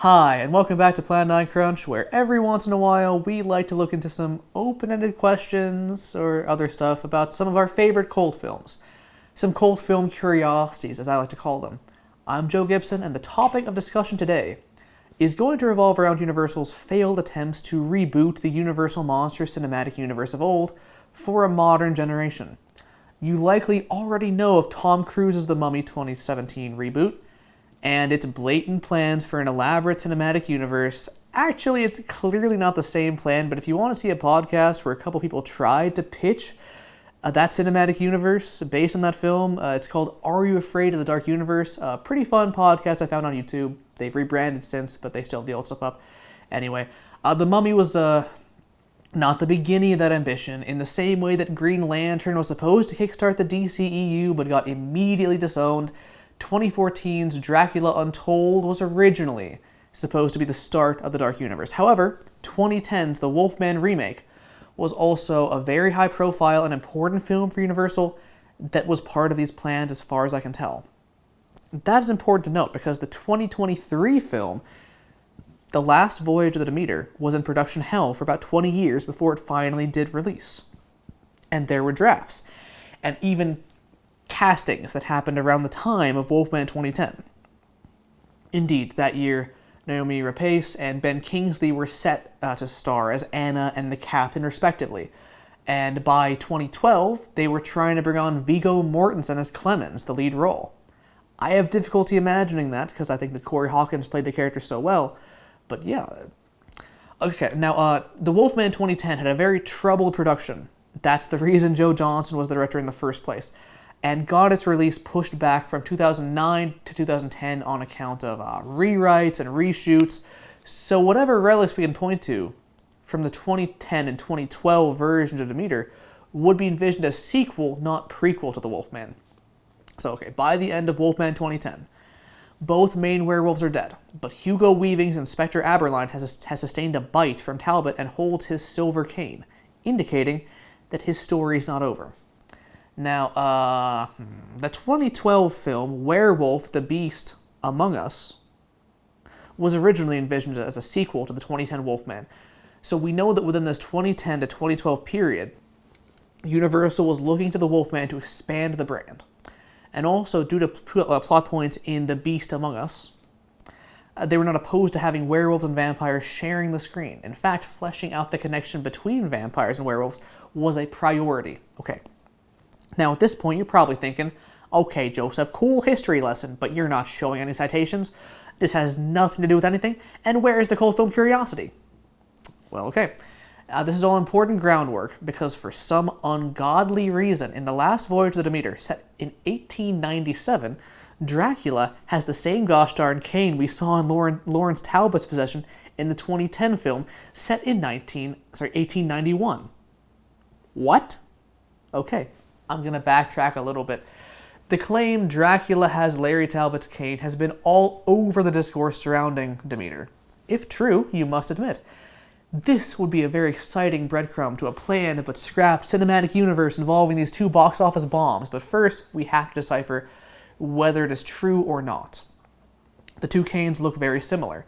Hi, and welcome back to Plan 9 Crunch, where every once in a while we like to look into some open-ended questions or other stuff about some of our favorite cult films. Some cult film curiosities, as I like to call them. I'm Joe Gibson, and the topic of discussion today is going to revolve around Universal's failed attempts to reboot the Universal Monsters cinematic universe of old for a modern generation. You likely already know of Tom Cruise's The Mummy 2017 reboot, and its blatant plans for an elaborate cinematic universe. Actually, it's clearly not the same plan, but if you want to see a podcast where a couple people tried to pitch that cinematic universe based on that film, it's called Are You Afraid of the Dark Universe? A pretty fun podcast I found on YouTube. They've rebranded since, but they still have the old stuff up. Anyway, The Mummy was not the beginning of that ambition, in the same way that Green Lantern was supposed to kickstart the DCEU but got immediately disowned. 2014's Dracula Untold was originally supposed to be the start of the Dark Universe. However, 2010's The Wolfman remake was also a very high-profile and important film for Universal that was part of these plans as far as I can tell. That is important to note because the 2023 film, The Last Voyage of the Demeter, was in production hell for about 20 years before it finally did release. And there were drafts, and even castings that happened around the time of Wolfman 2010. Indeed, that year, Naomi Rapace and Ben Kingsley were set to star as Anna and the Captain, respectively. And by 2012, they were trying to bring on Viggo Mortensen as Clemens, the lead role. I have difficulty imagining that because I think that Corey Hawkins played the character so well. But yeah. Okay, now, the Wolfman 2010 had a very troubled production. That's the reason Joe Johnston was the director in the first place, and got its release pushed back from 2009 to 2010 on account of rewrites and reshoots. So whatever relics we can point to from the 2010 and 2012 versions of Demeter would be envisioned as sequel, not prequel to the Wolfman. So okay, by the end of Wolfman 2010, both main werewolves are dead, but Hugo Weaving's Inspector Aberline has sustained a bite from Talbot and holds his silver cane, indicating that his story is not over. Now, the 2012 film Werewolf, the Beast Among Us was originally envisioned as a sequel to the 2010 Wolfman. So we know that within this 2010 to 2012 period, Universal was looking to the Wolfman to expand the brand. And also, due to plot points in The Beast Among Us, they were not opposed to having werewolves and vampires sharing the screen. In fact, fleshing out the connection between vampires and werewolves was a priority. Okay. Now, at this point, you're probably thinking, okay, Joseph, cool history lesson, but you're not showing any citations. This has nothing to do with anything, and where is the cult film curiosity? Well, okay. This is all important groundwork, because for some ungodly reason, in The Last Voyage of the Demeter, set in 1897, Dracula has the same gosh darn cane we saw in Lawrence Talbot's possession in the 2010 film, set in 1891. What? Okay. I'm going to backtrack a little bit. The claim Dracula has Larry Talbot's cane has been all over the discourse surrounding Demeter. If true, you must admit, this would be a very exciting breadcrumb to a planned but scrapped cinematic universe involving these two box office bombs. But first, we have to decipher whether it is true or not. The two canes look very similar,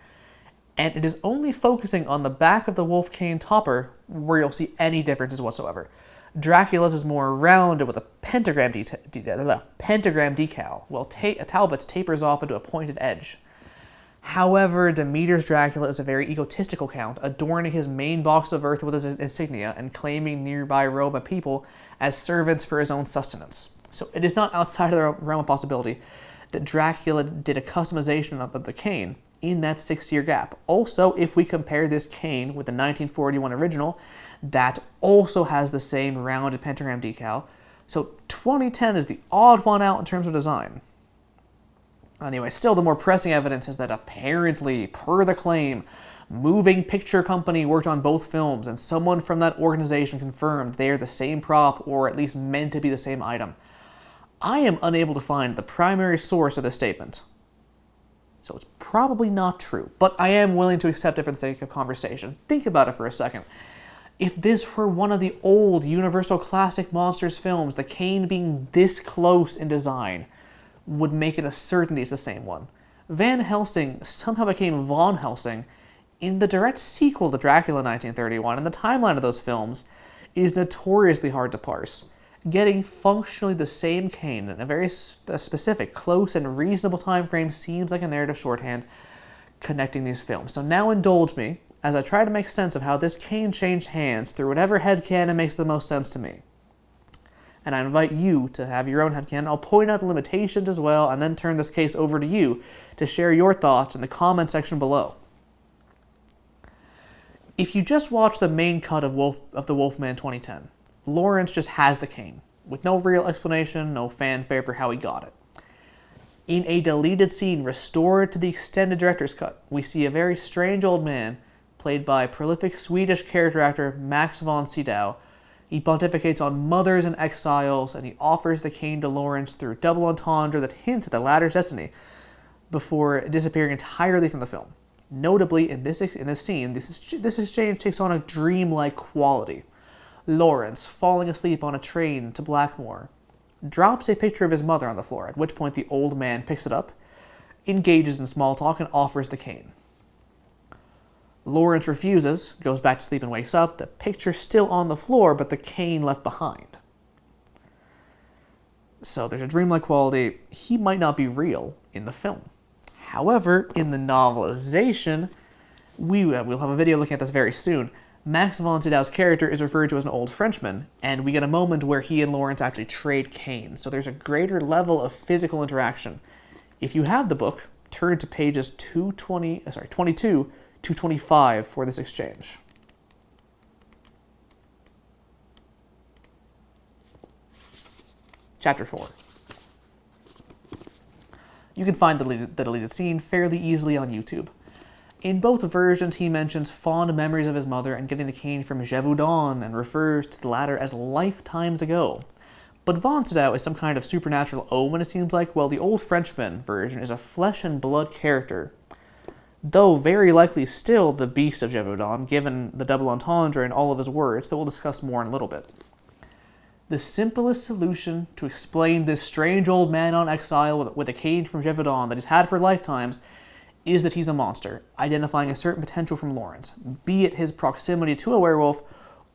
and it is only focusing on the back of the wolf cane topper where you'll see any differences whatsoever. Dracula's is more rounded with a pentagram decal, while Talbot's tapers off into a pointed edge. However, Demeter's Dracula is a very egotistical count, adorning his main box of earth with his insignia and claiming nearby Roma people as servants for his own sustenance. So it is not outside of the realm of possibility that Dracula did a customization of the cane in that 6-year gap. Also, if we compare this cane with the 1941 original, that also has the same rounded pentagram decal. So 2010 is the odd one out in terms of design. Anyway, still the more pressing evidence is that apparently, per the claim, Moving Picture Company worked on both films, and someone from that organization confirmed they are the same prop, or at least meant to be the same item. I am unable to find the primary source of this statement, so it's probably not true, but I am willing to accept it for the sake of conversation. Think about it for a second. If this were one of the old Universal Classic Monsters films, the cane being this close in design would make it a certainty it's the same one. Van Helsing somehow became Von Helsing in the direct sequel to Dracula 1931, and the timeline of those films is notoriously hard to parse. Getting functionally the same Kane in a very specific, close, and reasonable time frame seems like a narrative shorthand connecting these films. So now indulge me as I try to make sense of how this Kane changed hands through whatever headcanon makes the most sense to me. And I invite you to have your own headcanon. I'll point out the limitations as well, and then turn this case over to you to share your thoughts in the comment section below. If you just watch the main cut of the Wolfman 2010, Lawrence just has the cane, with no real explanation, no fanfare for how he got it. In a deleted scene restored to the extended director's cut, we see a very strange old man, played by prolific Swedish character actor Max von Sydow. He pontificates on mothers and exiles, and he offers the cane to Lawrence through double entendre that hints at the latter's destiny, before disappearing entirely from the film. Notably, in this scene, this exchange takes on a dreamlike quality. Lawrence, falling asleep on a train to Blackmore, drops a picture of his mother on the floor, at which point the old man picks it up, engages in small talk, and offers the cane. Lawrence refuses, goes back to sleep and wakes up, the picture still on the floor, but the cane left behind. So there's a dreamlike quality. He might not be real in the film. However, in the novelization, we'll have a video looking at this very soon, Max von Sydow's character is referred to as an old Frenchman, and we get a moment where he and Lawrence actually trade canes, so there's a greater level of physical interaction. If you have the book, turn to pages 22 to 25 for this exchange. Chapter 4. You can find the deleted scene fairly easily on YouTube. In both versions, he mentions fond memories of his mother and getting the cane from Gévaudan, and refers to the latter as lifetimes ago. But von Sydow is some kind of supernatural omen, it seems like, while the old Frenchman version is a flesh and blood character, though very likely still the beast of Gévaudan, given the double entendre in all of his words that we'll discuss more in a little bit. The simplest solution to explain this strange old man on exile with a cane from Gévaudan that he's had for lifetimes is that he's a monster, identifying a certain potential from Lawrence, be it his proximity to a werewolf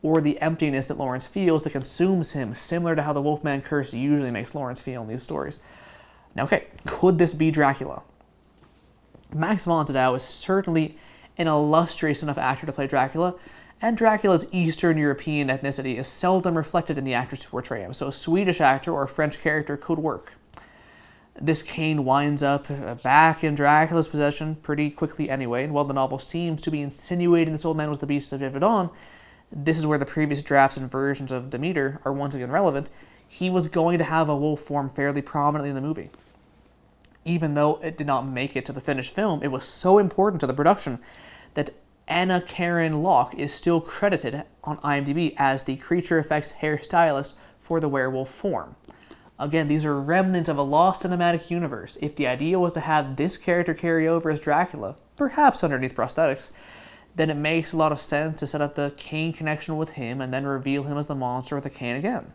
or the emptiness that Lawrence feels that consumes him, similar to how the Wolfman curse usually makes Lawrence feel in these stories. Now, okay, could this be Dracula? Max von Sydow is certainly an illustrious enough actor to play Dracula, and Dracula's Eastern European ethnicity is seldom reflected in the actors who portray him, so a Swedish actor or a French character could work. This cane winds up back in Dracula's possession pretty quickly anyway, and while the novel seems to be insinuating this old man was the beast of Gévaudan, this is where the previous drafts and versions of Demeter are once again relevant. He was going to have a wolf form fairly prominently in the movie. Even though it did not make it to the finished film, it was so important to the production that Anna Karen Locke is still credited on IMDb as the creature effects hairstylist for the werewolf form. Again, these are remnants of a lost cinematic universe. If the idea was to have this character carry over as Dracula, perhaps underneath prosthetics, then it makes a lot of sense to set up the cane connection with him and then reveal him as the monster with the cane again.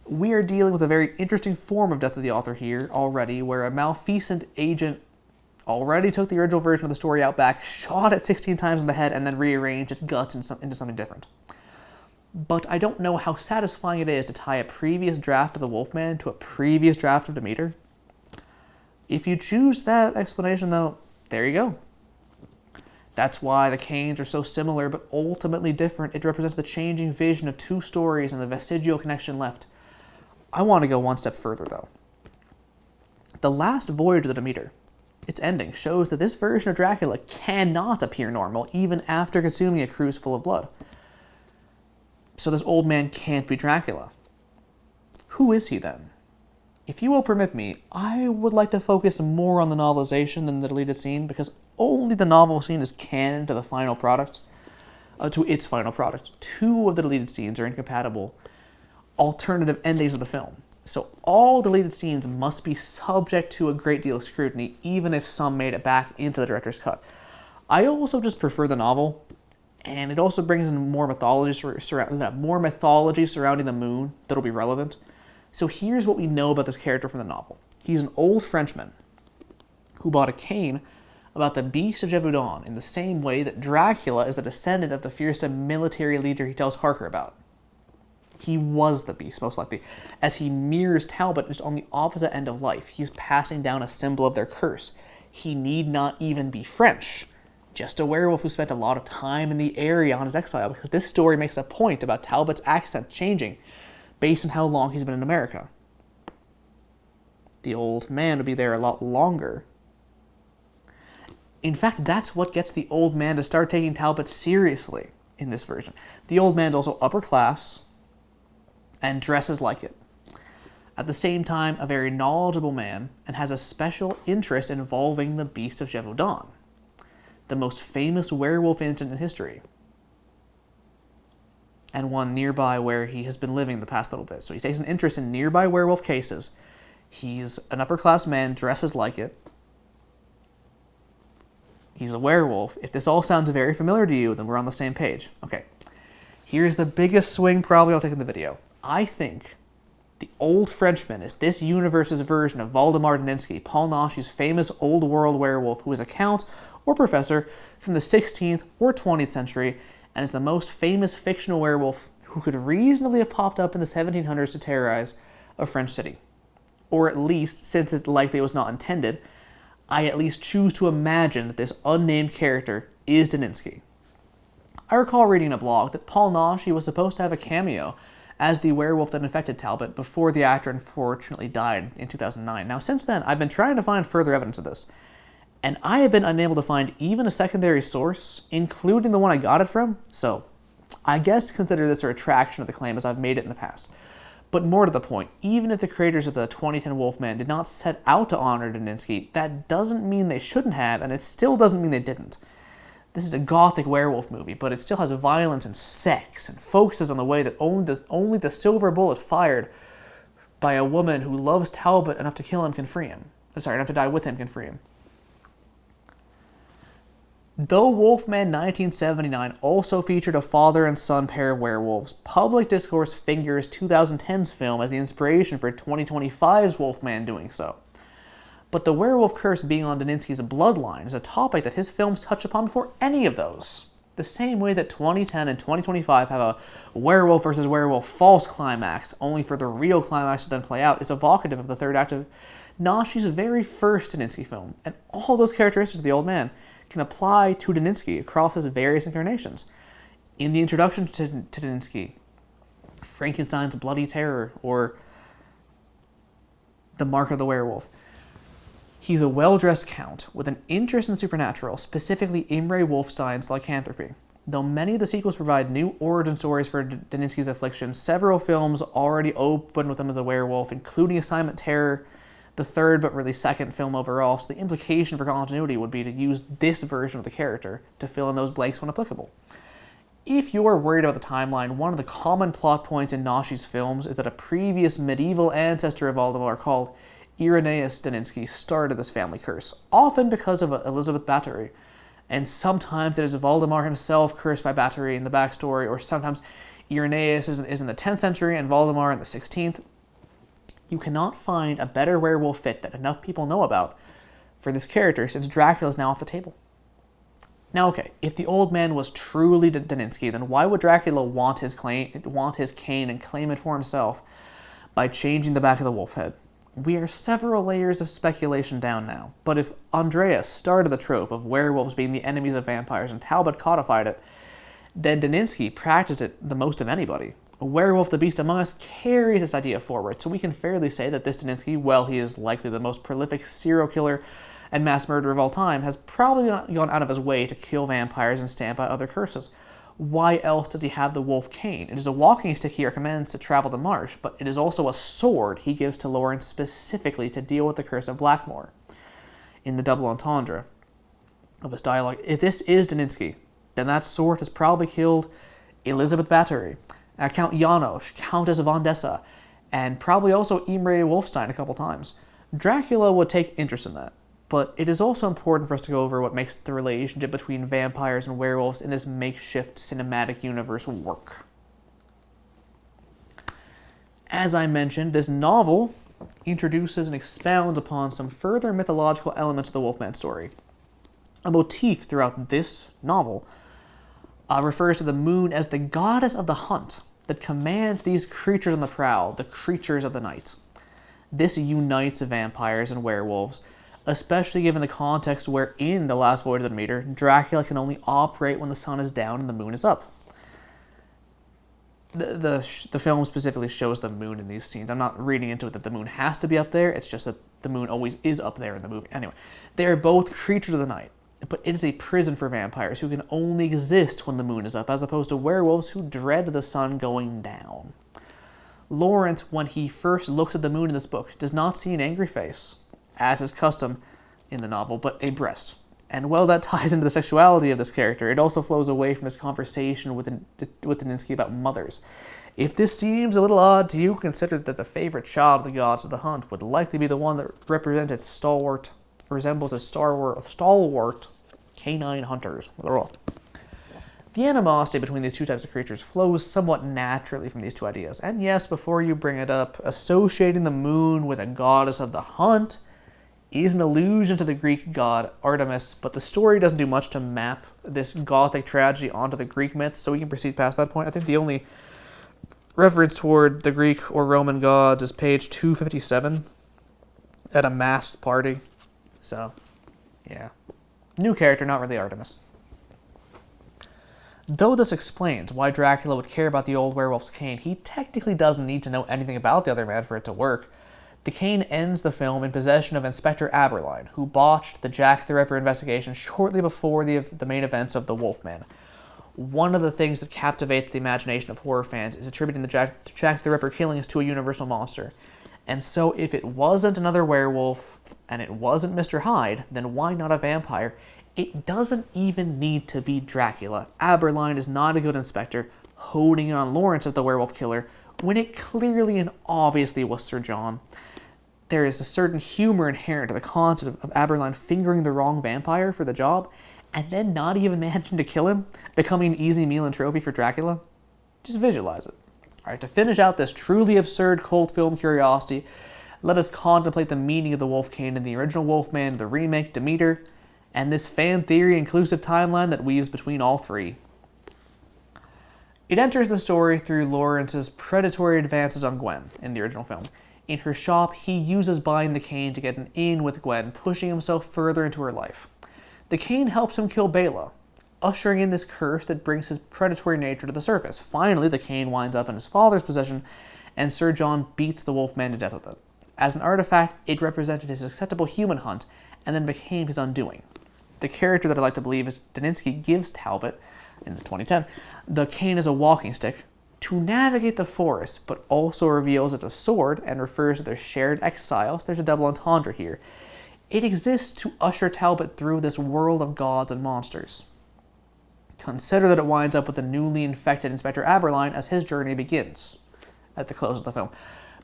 We are dealing with a very interesting form of Death of the Author here already, where a malfeasant agent already took the original version of the story out back, shot it 16 times in the head, and then rearranged its guts into something different. But I don't know how satisfying it is to tie a previous draft of the Wolfman to a previous draft of Demeter. If you choose that explanation, though, there you go. That's why the canes are so similar but ultimately different. It represents the changing vision of two stories and the vestigial connection left. I want to go one step further, though. The last voyage of the Demeter, its ending, shows that this version of Dracula cannot appear normal even after consuming a cruise full of blood. So this old man can't be Dracula. Who is he then? If you will permit me, I would like to focus more on the novelization than the deleted scene, because only the novel scene is canon to the final product, to its final product. Two of the deleted scenes are incompatible alternative endings of the film. So all deleted scenes must be subject to a great deal of scrutiny, even if some made it back into the director's cut. I also just prefer the novel, and it also brings in more mythology surrounding the moon that'll be relevant. So here's what we know about this character from the novel. He's an old Frenchman who bought a cane about the beast of Gévaudan in the same way that Dracula is the descendant of the fearsome military leader he tells Harker about. He was the beast, most likely, as he mirrors Talbot just on the opposite end of life. He's passing down a symbol of their curse. He need not even be French, just a werewolf who spent a lot of time in the area on his exile, because this story makes a point about Talbot's accent changing based on how long he's been in America. The old man would be there a lot longer. In fact, that's what gets the old man to start taking Talbot seriously in this version. The old man's also upper class and dresses like it. At the same time, a very knowledgeable man, and has a special interest involving the beast of Gévaudan, the most famous werewolf incident in history, and one nearby where he has been living the past little bit. So he takes an interest in nearby werewolf cases. He's an upper class man, dresses like it. He's a werewolf. If this all sounds very familiar to you, then we're on the same page. Okay, here's the biggest swing probably I'll take in the video. I think the old Frenchman is this universe's version of Waldemar Daninsky, Paul Naschy's famous old world werewolf who is a count or professor from the 16th or 20th century, and is the most famous fictional werewolf who could reasonably have popped up in the 1700s to terrorize a French city. Or at least, since it likely was not intended, I at least choose to imagine that this unnamed character is Daninsky. I recall reading in a blog that Paul Naschy was supposed to have a cameo as the werewolf that infected Talbot before the actor unfortunately died in 2009. Now, since then, I've been trying to find further evidence of this, and I have been unable to find even a secondary source, including the one I got it from, so I guess consider this a retraction of the claim as I've made it in the past. But more to the point, even if the creators of the 2010 Wolfman did not set out to honor Daninsky, that doesn't mean they shouldn't have, and it still doesn't mean they didn't. This is a gothic werewolf movie, but it still has violence and sex, and focuses on the way that only the silver bullet fired by a woman who loves Talbot enough to kill him can free him. Enough to die with him can free him. Though Wolfman 1979 also featured a father and son pair of werewolves, public discourse fingers 2010's film as the inspiration for 2025's Wolfman doing so. But the werewolf curse being on Daninsky's bloodline is a topic that his films touch upon before any of those. The same way that 2010 and 2025 have a werewolf versus werewolf false climax, only for the real climax to then play out, is evocative of the third act of Naschy's very first Daninsky film, and all those characteristics of the old man can apply to Daninsky across his various incarnations. In the introduction to Daninsky, Frankenstein's Bloody Terror, or The Mark of the Werewolf, he's a well-dressed count with an interest in supernatural, specifically Imre Wolfstein's lycanthropy. Though many of the sequels provide new origin stories for Daninsky's affliction, several films already open with him as a werewolf, including Assignment Terror, the third but really second film overall, so the implication for continuity would be to use this version of the character to fill in those blanks when applicable. If you're worried about the timeline, one of the common plot points in Naschy's films is that a previous medieval ancestor of Valdemar called Irenaeus Daninsky started this family curse, often because of Elizabeth Bathory, and sometimes it is Valdemar himself cursed by Bathory in the backstory, or sometimes Irenaeus is in the 10th century and Valdemar in the 16th. You cannot find a better werewolf fit that enough people know about for this character, since Dracula is now off the table. Now, okay, if the old man was truly Daninsky, then why would Dracula want his cane and claim it for himself by changing the back of the wolf head? We are several layers of speculation down now, but if Andreas started the trope of werewolves being the enemies of vampires and Talbot codified it, then Daninsky practiced it the most of anybody. Werewolf the Beast Among Us carries this idea forward, so we can fairly say that this Daninsky, well, he is likely the most prolific serial killer and mass murderer of all time, has probably gone out of his way to kill vampires and stamp out other curses. Why else does he have the wolf cane? It is a walking stick he recommends to travel the marsh, but it is also a sword he gives to Lauren specifically to deal with the curse of Blackmore in the double entendre of his dialogue. If this is Daninsky, then that sword has probably killed Elizabeth Bathory, Count Janos, Countess of Ondessa, and probably also Imre Wolfstein a couple times. Dracula would take interest in that, but it is also important for us to go over what makes the relationship between vampires and werewolves in this makeshift cinematic universe work. As I mentioned, this novel introduces and expounds upon some further mythological elements of the Wolfman story. A motif throughout this novel refers to the moon as the goddess of the hunt that commands these creatures on the prowl, the creatures of the night. This unites vampires and werewolves, especially given the context where in The Last Voyage of the Demeter, Dracula can only operate when the sun is down and the moon is up. The film specifically shows the moon in these scenes. I'm not reading into it that the moon has to be up there, it's just that the moon always is up there in the movie. Anyway, they are both creatures of the night, but it is a prison for vampires who can only exist when the moon is up, as opposed to werewolves who dread the sun going down. Lawrence, when he first looks at the moon in this book, does not see an angry face, as is custom in the novel, but a breast. And while that ties into the sexuality of this character, it also flows away from his conversation with Daninsky about mothers. If this seems a little odd to you, consider that the favorite child of the gods of the hunt would likely be the one that resembles a stalwart canine hunters. The animosity between these two types of creatures flows somewhat naturally from these two ideas. And yes, before you bring it up, associating the moon with a goddess of the hunt is an allusion to the Greek god Artemis, but the story doesn't do much to map this Gothic tragedy onto the Greek myths, so we can proceed past that point. I think the only reference toward the Greek or Roman gods is page 257 at a masked party. So, yeah. New character, not really Artemis. Though this explains why Dracula would care about the old werewolf's cane, he technically doesn't need to know anything about the other man for it to work. The cane ends the film in possession of Inspector Aberline, who botched the Jack the Ripper investigation shortly before the main events of the Wolfman. One of the things that captivates the imagination of horror fans is attributing the Jack the Ripper killings to a universal monster. And so if it wasn't another werewolf, and it wasn't Mr. Hyde, then why not a vampire? It doesn't even need to be Dracula. Aberline is not a good inspector, honing on Lawrence as the werewolf killer, when it clearly and obviously was Sir John. There is a certain humor inherent to the concept of Aberline fingering the wrong vampire for the job, and then not even managing to kill him, becoming an easy meal and trophy for Dracula. Just visualize it. Alright, to finish out this truly absurd cult film curiosity, let us contemplate the meaning of the wolf cane in the original Wolfman, the remake, Demeter, and this fan theory inclusive timeline that weaves between all three. It enters the story through Lawrence's predatory advances on Gwen in the original film. In her shop, he uses buying the cane to get an in with Gwen, pushing himself further into her life. The cane helps him kill Bela, ushering in this curse that brings his predatory nature to the surface. Finally, the cane winds up in his father's possession, and Sir John beats the Wolfman to death with it. As an artifact, it represented his acceptable human hunt, and then became his undoing. The character that I like to believe is Daninsky gives Talbot, in the 2010, the cane as a walking stick to navigate the forest, but also reveals it's a sword and refers to their shared exile, so there's a double entendre here. It exists to usher Talbot through this world of gods and monsters. Consider that it winds up with the newly infected Inspector Aberline as his journey begins at the close of the film.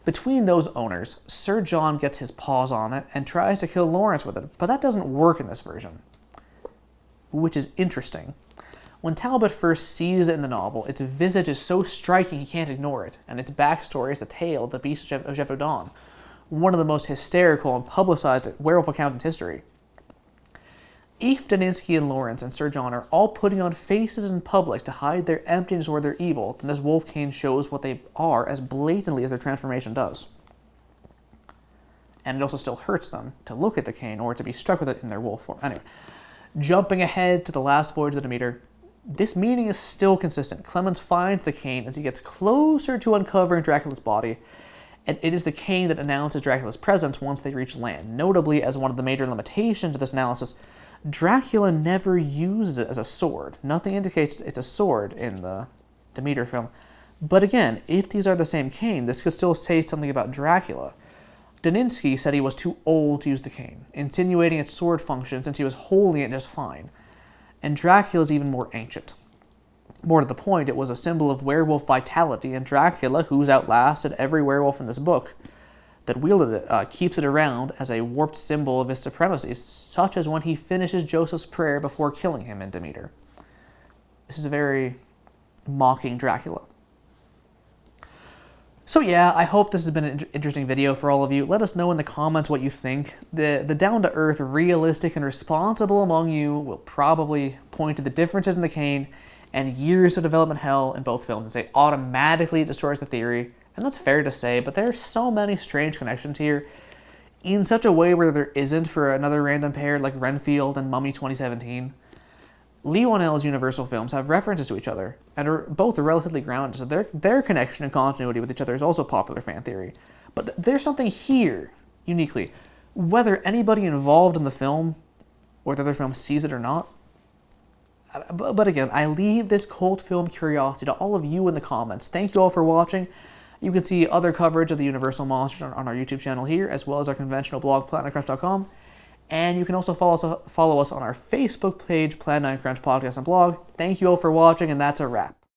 Between those owners, Sir John gets his paws on it and tries to kill Lawrence with it, but that doesn't work in this version, which is interesting. When Talbot first sees it in the novel, its visage is so striking he can't ignore it, and its backstory is the tale of the Beast of Gévaudan, one of the most hysterical and publicized werewolf accounts in history. If Daninsky and Lawrence and Sir John are all putting on faces in public to hide their emptiness or their evil, then this wolf cane shows what they are as blatantly as their transformation does. And it also still hurts them to look at the cane or to be struck with it in their wolf form. Anyway, jumping ahead to The Last Voyage of the Demeter, this meaning is still consistent. Clemens finds the cane as he gets closer to uncovering Dracula's body, and it is the cane that announces Dracula's presence once they reach land. Notably, as one of the major limitations of this analysis, Dracula never uses it as a sword. Nothing indicates it's a sword in the Demeter film. But again, if these are the same cane, this could still say something about Dracula. Daninsky said he was too old to use the cane, insinuating its sword function since he was holding it just fine. And Dracula is even more ancient. More to the point, it was a symbol of werewolf vitality, and Dracula, who's outlasted every werewolf in this book that wielded it, keeps it around as a warped symbol of his supremacy, such as when he finishes Joseph's prayer before killing him in Demeter. This is a very mocking Dracula. So yeah, I hope this has been an interesting video for all of you. Let us know in the comments what you think. The down-to-earth, realistic, and responsible among you will probably point to the differences in the cane and years of development hell in both films and say automatically destroys the theory. And that's fair to say, but there are so many strange connections here in such a way where there isn't for another random pair like Renfield and Mummy 2017. Lee Whannell's Universal films have references to each other, and are both relatively grounded, so their connection and continuity with each other is also popular fan theory. But there's something here, uniquely, whether anybody involved in the film or the other film sees it or not. But again, I leave this cult film curiosity to all of you in the comments. Thank you all for watching. You can see other coverage of the Universal monsters on our YouTube channel here, as well as our conventional blog, PlanetCrunch.com. And you can also follow us on our Facebook page, Plan 9 Crunch Podcast and Blog. Thank you all for watching, and that's a wrap.